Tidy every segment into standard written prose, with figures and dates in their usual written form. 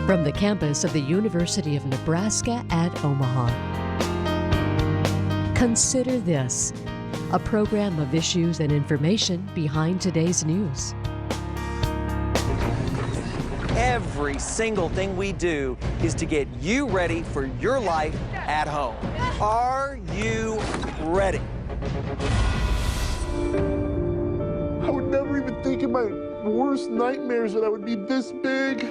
From the campus of the University of Nebraska at Omaha. Consider This, a program of issues and information behind today's news. Every single thing we do is to get you ready for your life at home. Are you ready? I would never even think in my worst nightmares that I would be this big.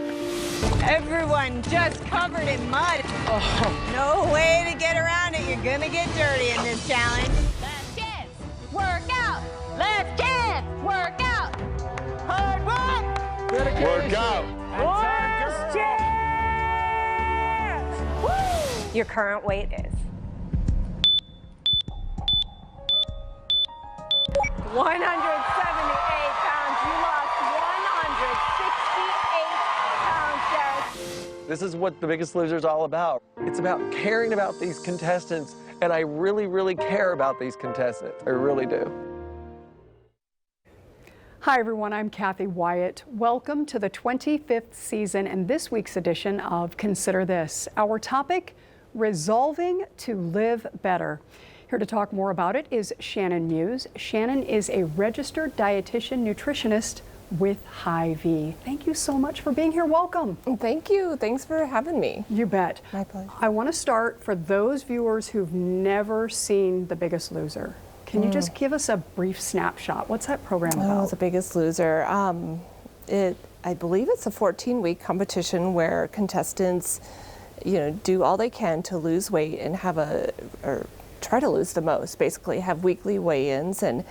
Everyone just covered in mud. Oh. No way to get around it. You're gonna get dirty in this challenge. Last chance, work out. Last chance, work out. Hard work. Dedication. Work out. Last chance. Woo! Your current weight is 178 pounds. You lost 168 pounds, Derek. This is what The Biggest Loser is all about. It's about caring about these contestants, and I really, really care about these contestants. I really do. Hi everyone, I'm Kathy Wyatt. Welcome to the 25th season and this week's edition of Consider This. Our topic, resolving to live better. Here to talk more about it is Shannon Muse. Shannon is a registered dietitian nutritionist with Hy-Vee. Thank you so much for being here. Welcome. Thank you. Thanks for having me. You bet. My pleasure. I want to start for those viewers who've never seen The Biggest Loser. Can you just give us a brief snapshot? What's that program about? Oh, The Biggest Loser. I believe it's a 14-week competition where contestants, do all they can to lose weight and or try to lose the most. Basically, have weekly weigh-ins, and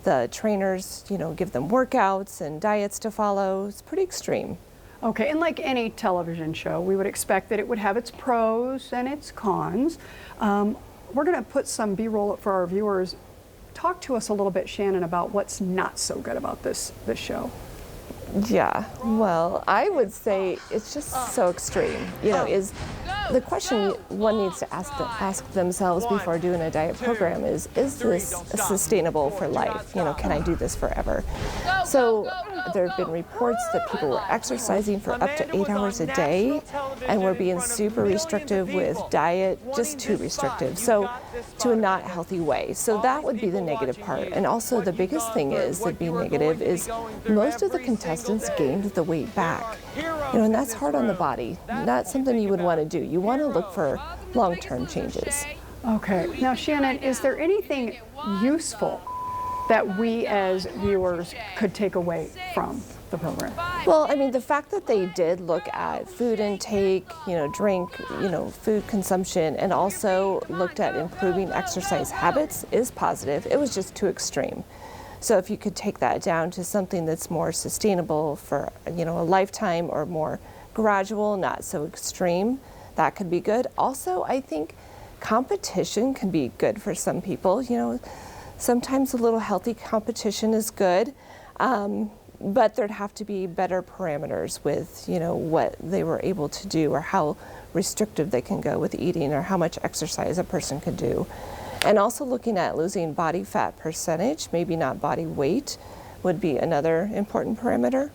the trainers, give them workouts and diets to follow. It's pretty extreme. Okay, and like any television show, we would expect that it would have its pros and its cons. We're going to put some B-roll up for our viewers. Talk to us a little bit, Shannon, about what's not so good about this show. Yeah, well, I would say it's just so extreme. Is the question one needs to ask themselves before doing a diet program is this sustainable for life? Can I do this forever? So there have been reports that people were exercising for up to 8 hours a day and were being super restrictive with diet, just too restrictive, so to a not healthy way. So that would be the negative part. And also the biggest thing is that being negative is most of the contestants gained the weight back. And that's hard on the body. Not something you would want to do. You want to look for long-term changes. Okay. Now, Shannon, is there anything useful that we as viewers could take away from the program? Well, the fact that they did look at food intake, drink, food consumption, and also looked at improving exercise habits is positive. It was just too extreme. So if you could take that down to something that's more sustainable for, a lifetime, or more gradual, not so extreme, that could be good. Also, I think competition can be good for some people. Sometimes a little healthy competition is good, but there'd have to be better parameters with, what they were able to do, or how restrictive they can go with eating, or how much exercise a person could do. And also looking at losing body fat percentage, maybe not body weight, would be another important parameter.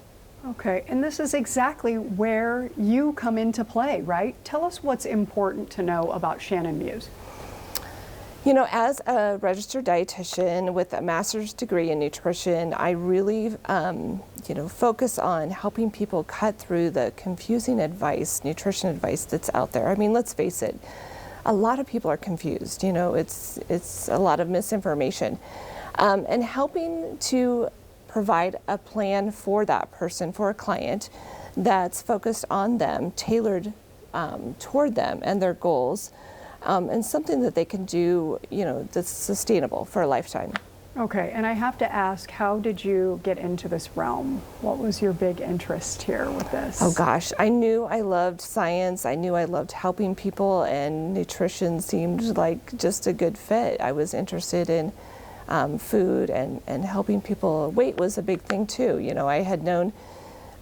Okay, and this is exactly where you come into play, right? Tell us what's important to know about Shannon Muse. As a registered dietitian with a master's degree in nutrition, I really, focus on helping people cut through the confusing nutrition advice that's out there. Let's face it, a lot of people are confused. It's a lot of misinformation, and helping to provide a plan for that person, for a client, that's focused on them, tailored toward them and their goals, and something that they can do, that's sustainable for a lifetime. Okay, and I have to ask, how did you get into this realm? What was your big interest here with this? Oh gosh, I knew I loved science. I knew I loved helping people, and nutrition seemed like just a good fit. I was interested in food and helping people. Weight was a big thing too.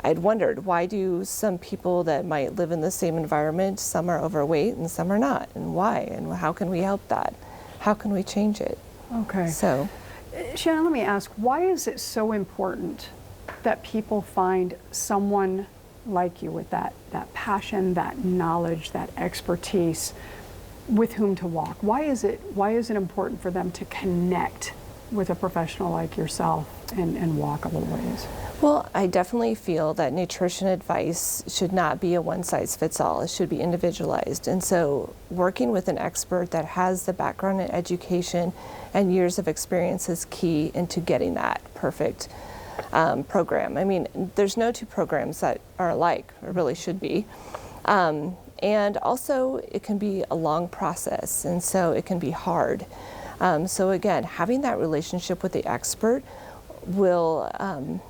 I'd wondered, why do some people that might live in the same environment, some are overweight and some are not, and why? And how can we help that? How can we change it? Okay. So, Shannon, let me ask, why is it so important that people find someone like you with that passion, that knowledge, that expertise, with whom to walk? Why is it important for them to connect with a professional like yourself and walk a little ways? Well, I definitely feel that nutrition advice should not be a one-size-fits-all. It should be individualized. And so working with an expert that has the background in education and years of experience is key into getting that perfect program. I mean, there's no two programs that are alike, or really should be. And also, it can be a long process, and so it can be hard. So again, having that relationship with the expert will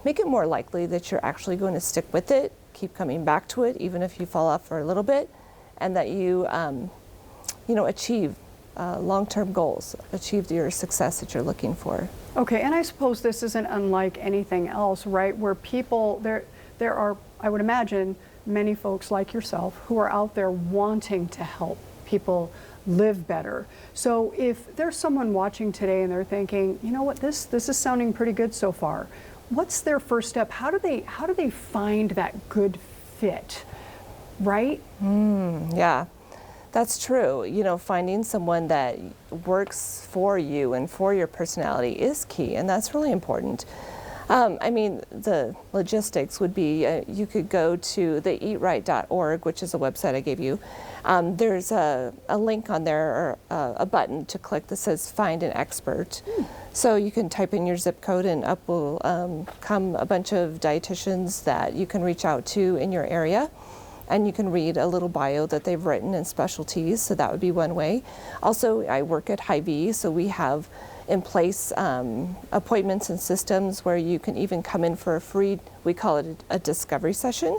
make it more likely that you're actually going to stick with it, keep coming back to it, even if you fall off for a little bit, and that you, achieve long-term goals, achieve your success that you're looking for. Okay, and I suppose this isn't unlike anything else, right? Where people, there are, I would imagine, many folks like yourself who are out there wanting to help people live better. So if there's someone watching today and they're thinking, you know what, this is sounding pretty good so far, what's their first step? How do they find that good fit, right? Yeah, that's true. You know, finding someone that works for you and for your personality is key, and that's really important. I mean, the logistics would be, you could go to the eatright.org, which is a website I gave you. There's a link on there, or a button to click that says Find an Expert. So you can type in your zip code and up will come a bunch of dietitians that you can reach out to in your area. And you can read a little bio that they've written in specialties, so that would be one way. Also, I work at Hy-Vee, so we have in place appointments and systems where you can even come in for a free, we call it a discovery session.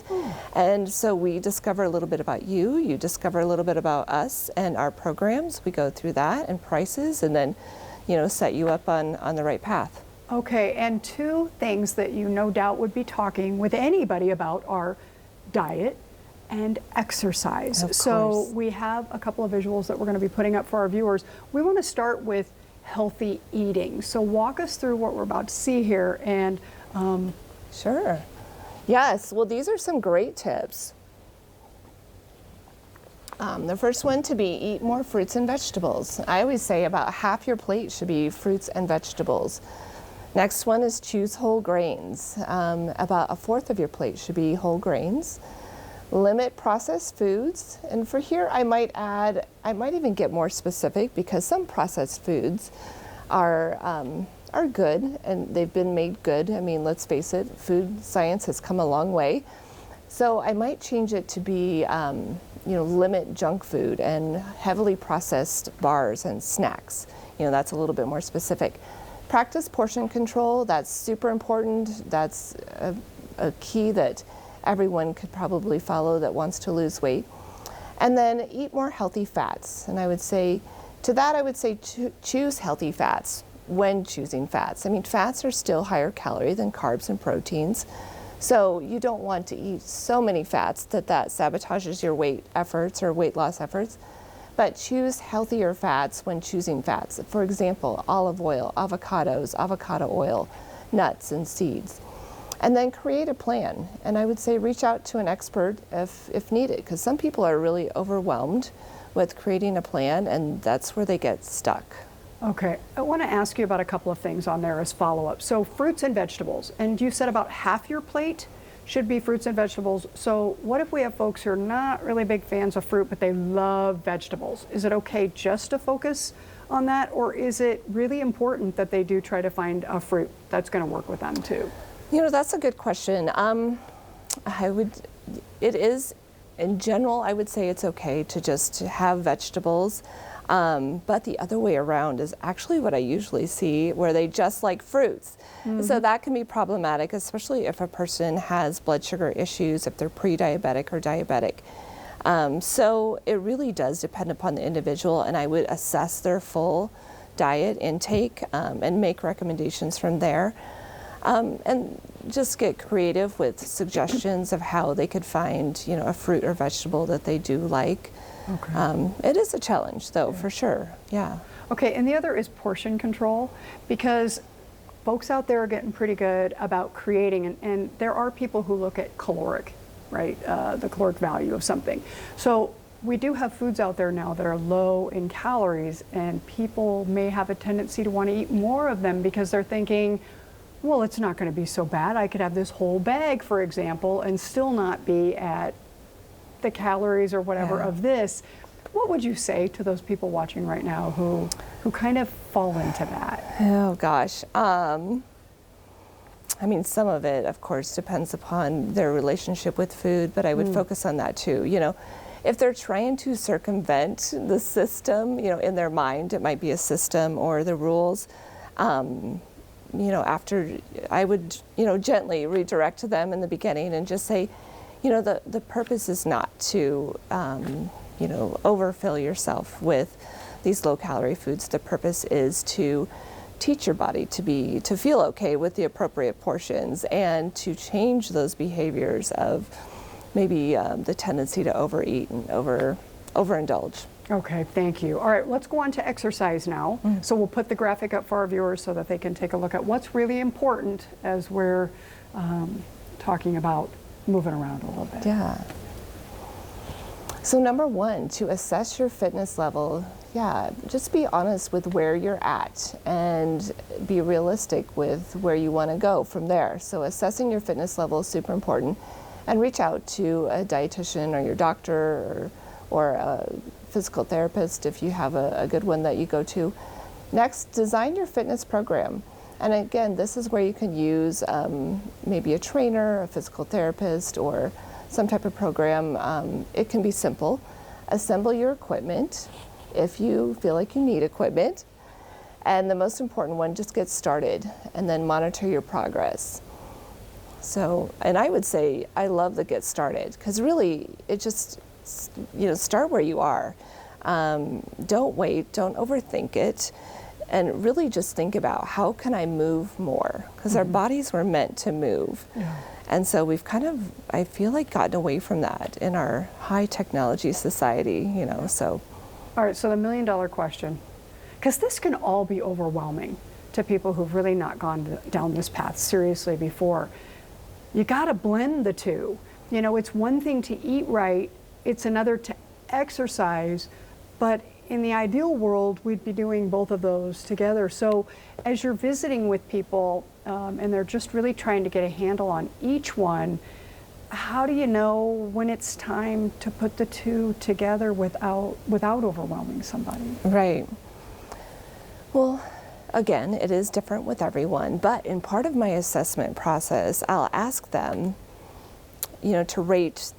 And so we discover a little bit about you, you discover a little bit about us and our programs. We go through that and prices, and then, set you up on the right path. Okay, and two things that you no doubt would be talking with anybody about are diet and exercise. So we have a couple of visuals that we're going to be putting up for our viewers. We want to start with healthy eating. So walk us through what we're about to see here. And Sure. Yes, well, these are some great tips. The first one to be eat more fruits and vegetables. I always say about half your plate should be fruits and vegetables. Next one is choose whole grains. About a fourth of your plate should be whole grains. Limit processed foods, and for here I might add, I might even get more specific, because some processed foods are good and they've been made good. I mean, let's face it, food science has come a long way. So I might change it to be, limit junk food and heavily processed bars and snacks. That's a little bit more specific. Practice portion control, that's super important. That's a key that everyone could probably follow that wants to lose weight. And then eat more healthy fats. And I would say, choose healthy fats when choosing fats. I mean, fats are still higher calorie than carbs and proteins. So you don't want to eat so many fats that sabotages your weight efforts or weight loss efforts. But choose healthier fats when choosing fats. For example, olive oil, avocados, avocado oil, nuts and seeds. And then create a plan. And I would say reach out to an expert if needed, because some people are really overwhelmed with creating a plan, and that's where they get stuck. okay, I want to ask you about a couple of things on there as follow-up. So fruits and vegetables, and you said about half your plate should be fruits and vegetables. So what if we have folks who are not really big fans of fruit, but they love vegetables? Is it okay just to focus on that, or is it really important that they do try to find a fruit that's going to work with them too? That's a good question. It is, in general, I would say it's okay to just have vegetables. But the other way around is actually what I usually see, where they just like fruits. So that can be problematic, especially if a person has blood sugar issues, if they're pre-diabetic or diabetic. So it really does depend upon the individual, and I would assess their full diet intake and make recommendations from there. And just get creative with suggestions of how they could find, a fruit or vegetable that they do like. Okay. It is a challenge, though, for sure. Yeah. Okay, and the other is portion control, because folks out there are getting pretty good about creating, and there are people who look at caloric right? The caloric value of something. So we do have foods out there now that are low in calories, and people may have a tendency to want to eat more of them because they're thinking, well, it's not going to be so bad. I could have this whole bag, for example, and still not be at the calories or whatever of this. What would you say to those people watching right now who kind of fall into that? Oh gosh. I mean, some of it, of course, depends upon their relationship with food, but I would focus on that too. You know, if they're trying to circumvent the system, you know, in their mind, it might be a system or the rules. You know, after I would, you know, gently redirect them in the beginning and just say, you know, the purpose is not to, you know, overfill yourself with these low-calorie foods. The purpose is to teach your body to feel okay with the appropriate portions and to change those behaviors of maybe the tendency to overeat and overindulge. Okay, thank you. All right, let's go on to exercise now. So we'll put the graphic up for our viewers so that they can take a look at what's really important as we're talking about moving around a little bit. Yeah. So number one, to assess your fitness level, just be honest with where you're at and be realistic with where you want to go from there. So assessing your fitness level is super important, and reach out to a dietitian or your doctor or a physical therapist if you have a good one that you go to. Next, design your fitness program. And again, this is where you can use maybe a trainer, a physical therapist, or some type of program. It can be simple. Assemble your equipment if you feel like you need equipment. And the most important one, just get started and then monitor your progress. So, and I would say I love the get started, because really it just, you know, start where you are. Don't wait, don't overthink it. And really just think about, how can I move more? Because our bodies were meant to move. Yeah. And so we've kind of, I feel like, gotten away from that in our high technology society, you know, so. All right, so the $1 million question, because this can all be overwhelming to people who've really not gone down this path seriously before. You got to blend the two. You know, it's one thing to eat right, it's another to exercise, but in the ideal world, we'd be doing both of those together. So as you're visiting with people and they're just really trying to get a handle on each one, how do you know when it's time to put the two together without overwhelming somebody? Right. Well, again, it is different with everyone, but in part of my assessment process, I'll ask them, you know, to rate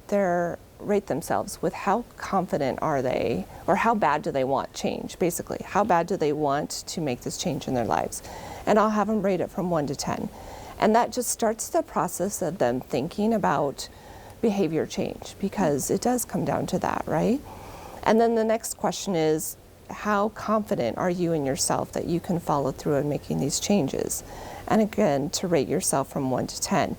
themselves with how confident are they, or how bad do they want change, basically. How bad do they want to make this change in their lives? And I'll have them rate it from 1 to 10. And that just starts the process of them thinking about behavior change, because it does come down to that, right? And then the next question is, how confident are you in yourself that you can follow through in making these changes? And again, to rate yourself from 1 to 10.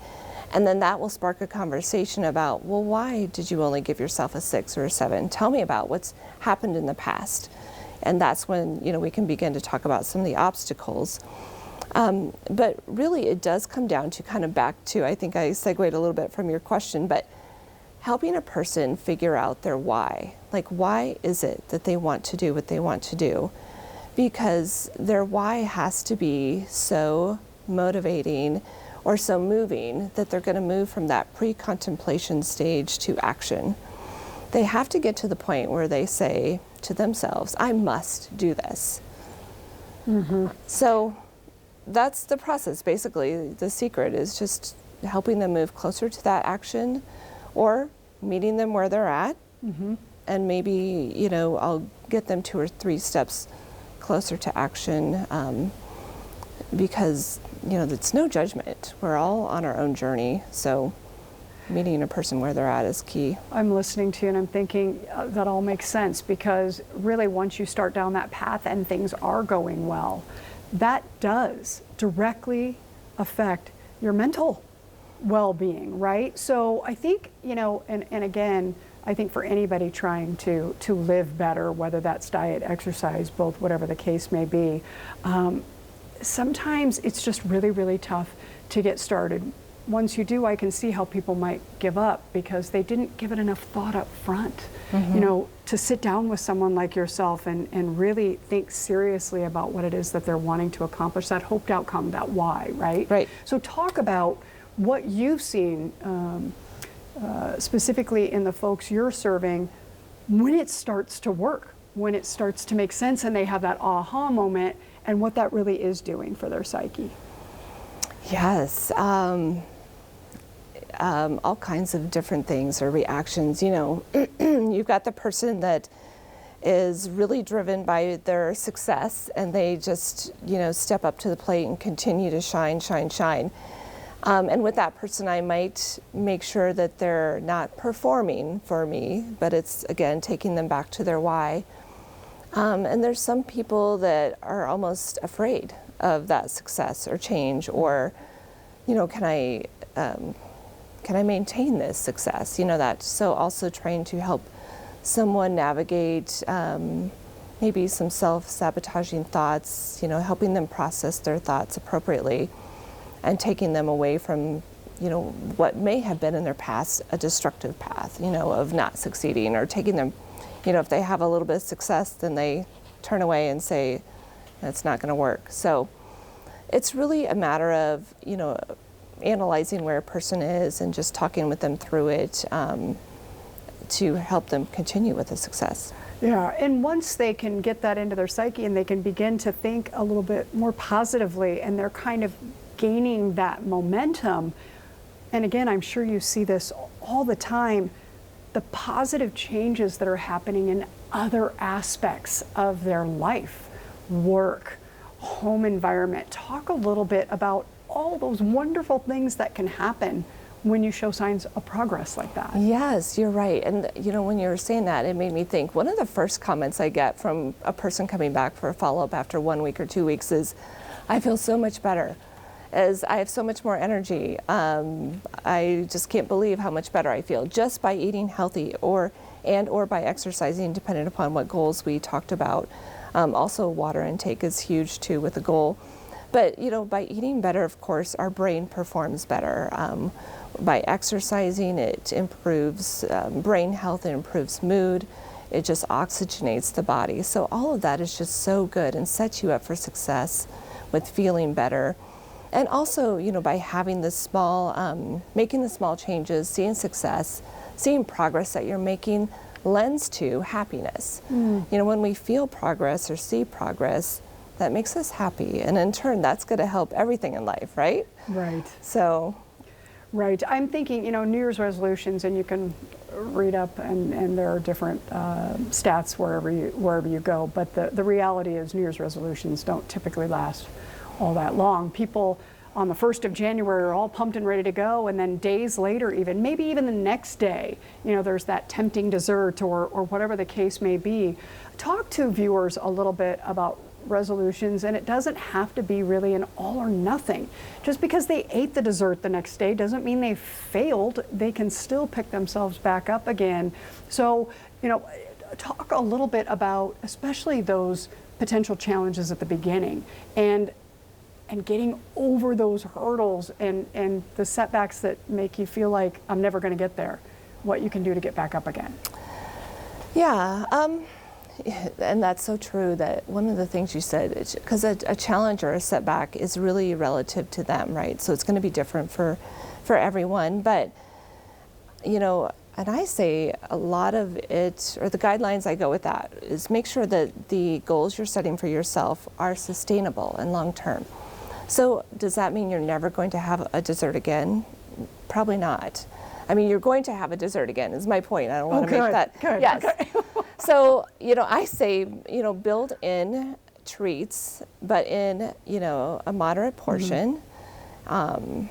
And then that will spark a conversation about, well, why did you only give yourself a 6 or a 7? Tell me about what's happened in the past. And that's when, you know, we can begin to talk about some of the obstacles. But really, it does come down to kind of back to, I think I segued a little bit from your question, but helping a person figure out their why. Like, why is it that they want to do what they want to do? Because their why has to be so motivating or so moving that they're going to move from that pre-contemplation stage to action. They have to get to the point where they say to themselves, I must do this. So that's the process. Basically, the secret is just helping them move closer to that action, or meeting them where they're at. And maybe, you know, I'll get them 2 or 3 steps closer to action, because, you know, it's no judgment. We're all on our own journey. So meeting a person where they're at is key. I'm listening to you and I'm thinking that all makes sense, because really once you start down that path and things are going well, that does directly affect your mental well-being, right? So I think, you know, and again, I think for anybody trying to live better, whether that's diet, exercise, both, whatever the case may be, sometimes it's just really, really tough to get started once you do, I can see how people might give up because they didn't give it enough thought up front. You know, to sit down with someone like yourself and really think seriously about what it is that they're wanting to accomplish, that hoped outcome, that why, right? Right. So talk about what you've seen specifically in the folks you're serving when it starts to work, when it starts to make sense and they have that aha moment, and what that really is doing for their psyche. Yes, all kinds of different things or reactions. You know, you've got the person that is really driven by their success and they just, you know, step up to the plate and continue to shine, shine, shine. And with that person, I might make sure that they're not performing for me, but it's, again, taking them back to their why. And there's some people that are almost afraid of that success or change, or, you know, can I maintain this success? You know, that. So also trying to help someone navigate maybe some self-sabotaging thoughts, you know, helping them process their thoughts appropriately and taking them away from, you know, what may have been in their past a destructive path, you know, of not succeeding, or taking them, you know, if they have a little bit of success, then they turn away and say, it's not going to work. So it's really a matter of, you know, analyzing where a person is and just talking with them through it to help them continue with the success. Yeah, and once they can get that into their psyche and they can begin to think a little bit more positively and they're kind of gaining that momentum, and again, I'm sure you see this all the time, the positive changes that are happening in other aspects of their life, work, home environment. Talk a little bit about all those wonderful things that can happen when you show signs of progress like that. Yes, you're right. And you know, when you were saying that, it made me think, one of the first comments I get from a person coming back for a follow-up after 1 week or 2 weeks is, I feel so much better, as I have so much more energy. I just can't believe how much better I feel just by eating healthy or by exercising, depending upon what goals we talked about. Also, water intake is huge too with the goal. But you know, by eating better, of course, our brain performs better. By exercising, it improves brain health, it improves mood, it just oxygenates the body. So all of that is just so good and sets you up for success with feeling better. And also, you know, by having the small, making the small changes, seeing success, seeing progress that you're making lends to happiness. You know, when we feel progress or see progress, that makes us happy. And in turn, that's going to help everything in life, right? Right. So. Right. I'm thinking, you know, New Year's resolutions, and you can read up, and there are different stats wherever you go. But the reality is New Year's resolutions don't typically last all that long. People on the 1st of January are all pumped and ready to go, and then days later, even maybe even the next day, you know, there's that tempting dessert or whatever the case may be. Talk to viewers a little bit about resolutions, and it doesn't have to be really an all or nothing. Just because they ate the dessert the next day doesn't mean they failed. They can still pick themselves back up again. So, you know, talk a little bit about especially those potential challenges at the beginning, and getting over those hurdles and the setbacks that make you feel like I'm never going to get there, what you can do to get back up again. Yeah, and that's so true, that one of the things you said, because a challenge or a setback is really relative to them, right? So it's going to be different for everyone. But, you know, and I say a lot of it, or the guidelines I go with that, is make sure that the goals you're setting for yourself are sustainable and long-term. So does that mean you're never going to have a dessert again? Probably not. I mean, you're going to have a dessert again, is my point. I don't want to make that. Good. Yes. Okay. So, you know, I say, you know, build in treats, but in, you know, a moderate portion. And,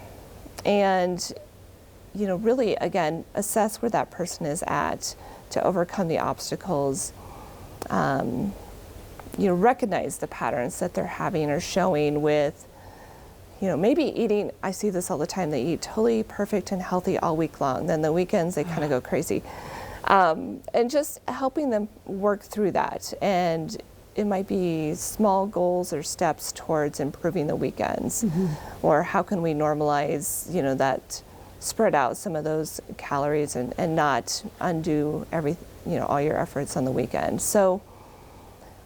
you know, really, again, assess where that person is at to overcome the obstacles. You know, recognize the patterns that they're having or showing with, you know, maybe eating, I see this all the time, they eat totally perfect and healthy all week long. Then the weekends, they kind of go crazy. And just helping them work through that. And, it might be small goals or steps towards improving the weekends, or how can we normalize, that spread out some of those calories and not undo all your efforts on the weekend. So,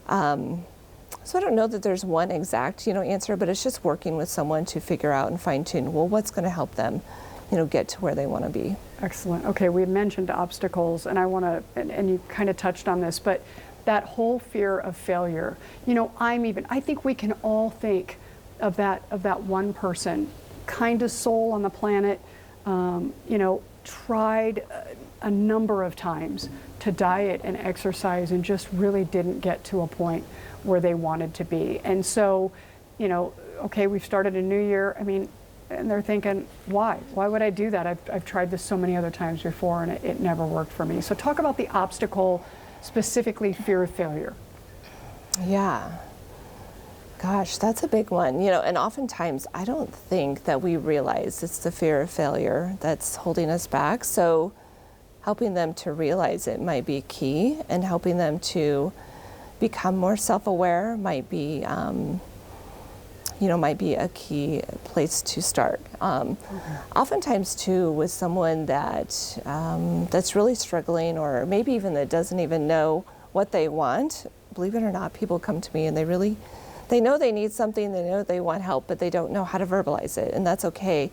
so I don't know that there's one exact, answer, but it's just working with someone to figure out and fine tune, well, what's going to help them, get to where they want to be. Excellent. Okay, we had mentioned obstacles, and I want to, and you kind of touched on this, but that whole fear of failure. I think we can all think of that one person, kindest soul on the planet, tried a number of times to diet and exercise and just really didn't get to a point where they wanted to be. And so, okay, we've started a new year. And they're thinking, why? Why would I do that? I've tried this so many other times before and it never worked for me. So talk about the obstacle, specifically fear of failure. Yeah. Gosh, that's a big one. And oftentimes I don't think that we realize it's the fear of failure that's holding us back. So helping them to realize it might be key, and helping them to become more self-aware might be a key place to start. Oftentimes too, with someone that's really struggling, or maybe even that doesn't even know what they want, believe it or not, people come to me and they know they need something, they know they want help, but they don't know how to verbalize it, and that's okay.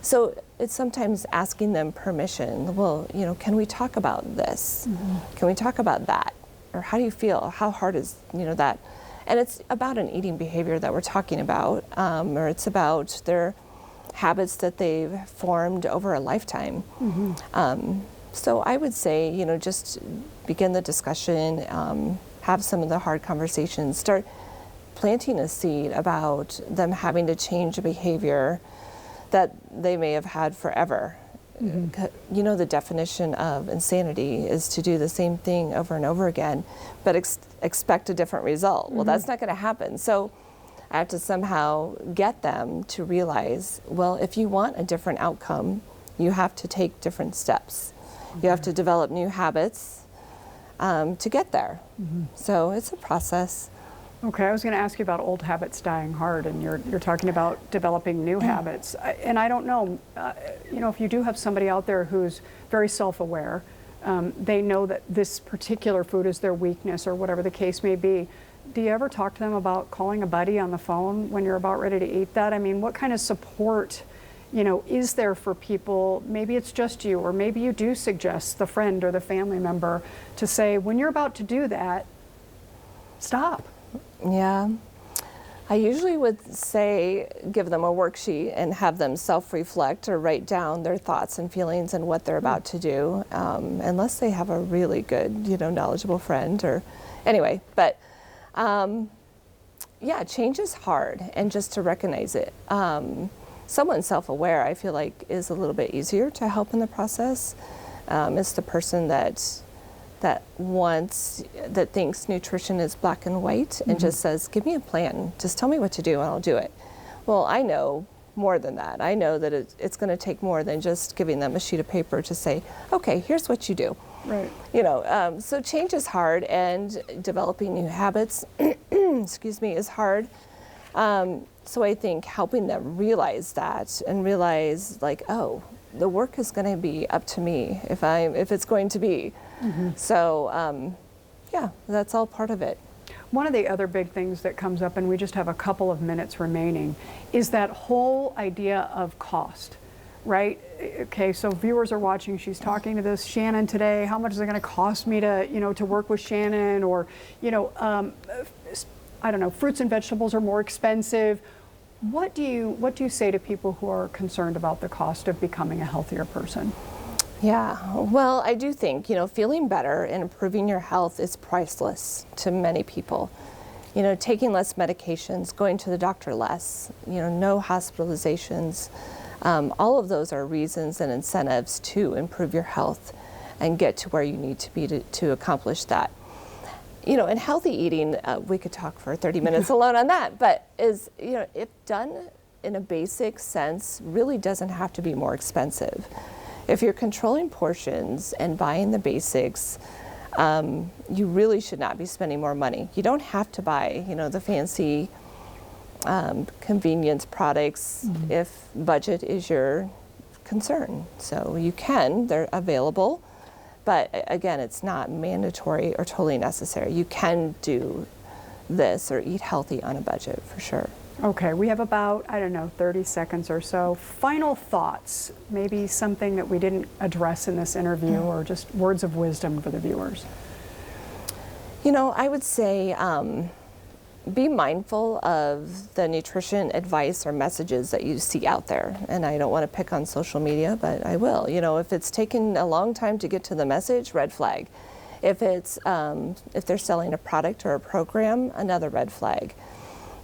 So it's sometimes asking them permission. Well, can we talk about this? Can we talk about that? Or how do you feel? How hard is, that? And it's about an eating behavior that we're talking about, or it's about their habits that they've formed over a lifetime. So I would say, just begin the discussion, have some of the hard conversations, start planting a seed about them having to change a behavior that they may have had forever. The definition of insanity is to do the same thing over and over again, but expect a different result. Well, that's not going to happen. So I have to somehow get them to realize, well, if you want a different outcome, you have to take different steps. You have to develop new habits to get there. So it's a process. Okay, I was going to ask you about old habits dying hard, and you're talking about developing new habits. And I don't know, if you do have somebody out there who's very self-aware, they know that this particular food is their weakness or whatever the case may be. Do you ever talk to them about calling a buddy on the phone when you're about ready to eat that? What kind of support, is there for people? Maybe it's just you, or maybe you do suggest the friend or the family member to say, when you're about to do that, stop. Yeah. I usually would say give them a worksheet and have them self-reflect or write down their thoughts and feelings and what they're about to do, unless they have a really good, knowledgeable friend or anyway. But change is hard, and just to recognize it. Someone self-aware, I feel like, is a little bit easier to help in the process. It's the person that thinks nutrition is black and white and just says, give me a plan, just tell me what to do and I'll do it. Well, I know more than that. I know that it's going to take more than just giving them a sheet of paper to say, okay, here's what you do. Right. So change is hard, and developing new habits, is hard. So I think helping them realize that, and realize oh, the work is going to be up to me if it's going to be. So, that's all part of it. One of the other big things that comes up, and we just have a couple of minutes remaining, is that whole idea of cost, right? Okay, so viewers are watching, she's talking to this Shannon today, how much is it going to cost me to, to work with Shannon, or, I don't know, fruits and vegetables are more expensive. What do you say to people who are concerned about the cost of becoming a healthier person? Yeah, well, I do think, feeling better and improving your health is priceless to many people. Taking less medications, going to the doctor less, no hospitalizations, all of those are reasons and incentives to improve your health and get to where you need to be to accomplish that. And healthy eating, we could talk for 30 minutes alone on that, but if done in a basic sense, really doesn't have to be more expensive. If you're controlling portions and buying the basics, You really should not be spending more money. You don't have to buy, the fancy convenience products if budget is your concern. So you can, they're available, but again, it's not mandatory or totally necessary. You can do this or eat healthy on a budget for sure. Okay, we have about, 30 seconds or so. Final thoughts, maybe something that we didn't address in this interview or just words of wisdom for the viewers. I would say be mindful of the nutrition advice or messages that you see out there. And I don't want to pick on social media, but I will. If it's taken a long time to get to the message, red flag. If they're selling a product or a program, another red flag.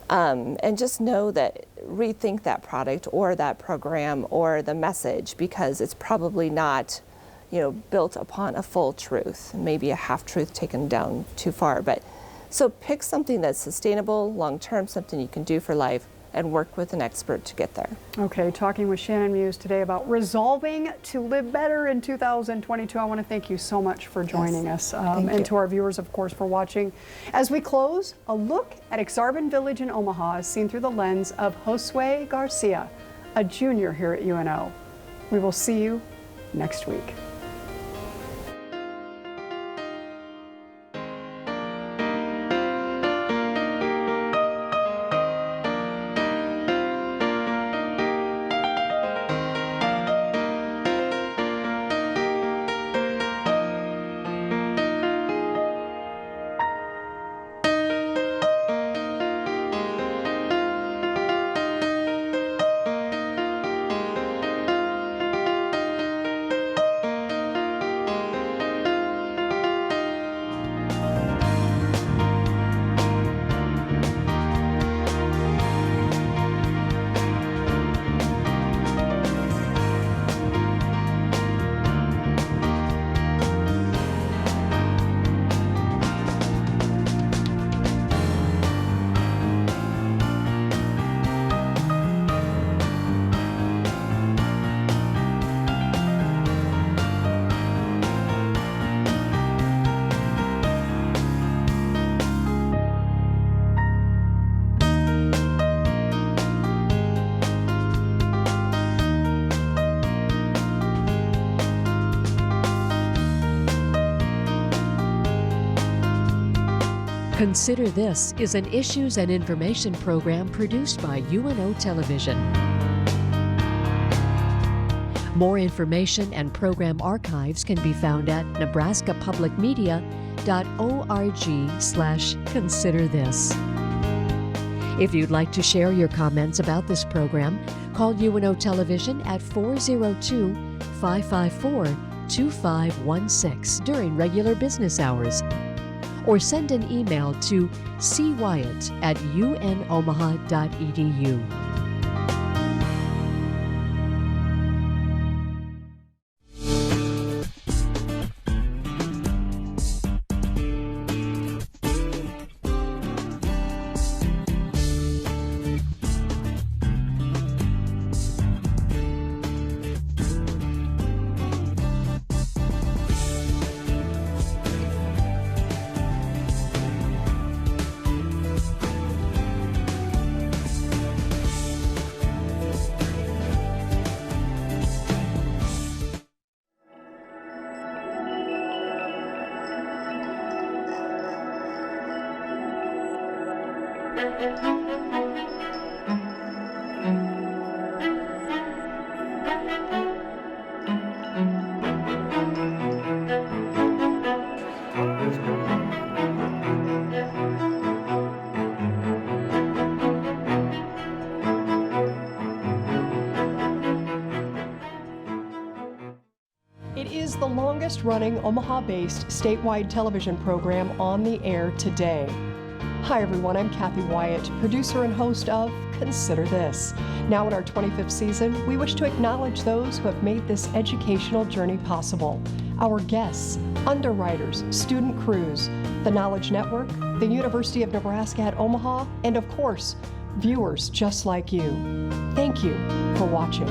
And just know that rethink that product or that program or the message, because it's probably not, built upon a full truth, maybe a half truth taken down too far. But so pick something that's sustainable, long-term, something you can do for life, and work with an expert to get there. Okay, talking with Shannon Muse today about resolving to live better in 2022. I want to thank you so much for joining us, and to our viewers, of course, for watching. As we close, a look at Aksarben Village in Omaha is seen through the lens of Josue Garcia, a junior here at UNO. We will see you next week. Consider This is an issues and information program produced by UNO Television. More information and program archives can be found at nebraskapublicmedia.org/considerthis. If you'd like to share your comments about this program, call UNO Television at 402-554-2516 during regular business hours, or send an email to cwyatt@unomaha.edu. It is the longest-running Omaha-based statewide television program on the air today. Hi everyone, I'm Kathy Wyatt, producer and host of Consider This. Now in our 25th season, we wish to acknowledge those who have made this educational journey possible. Our guests, underwriters, student crews, the Knowledge Network, the University of Nebraska at Omaha, and of course, viewers just like you. Thank you for watching.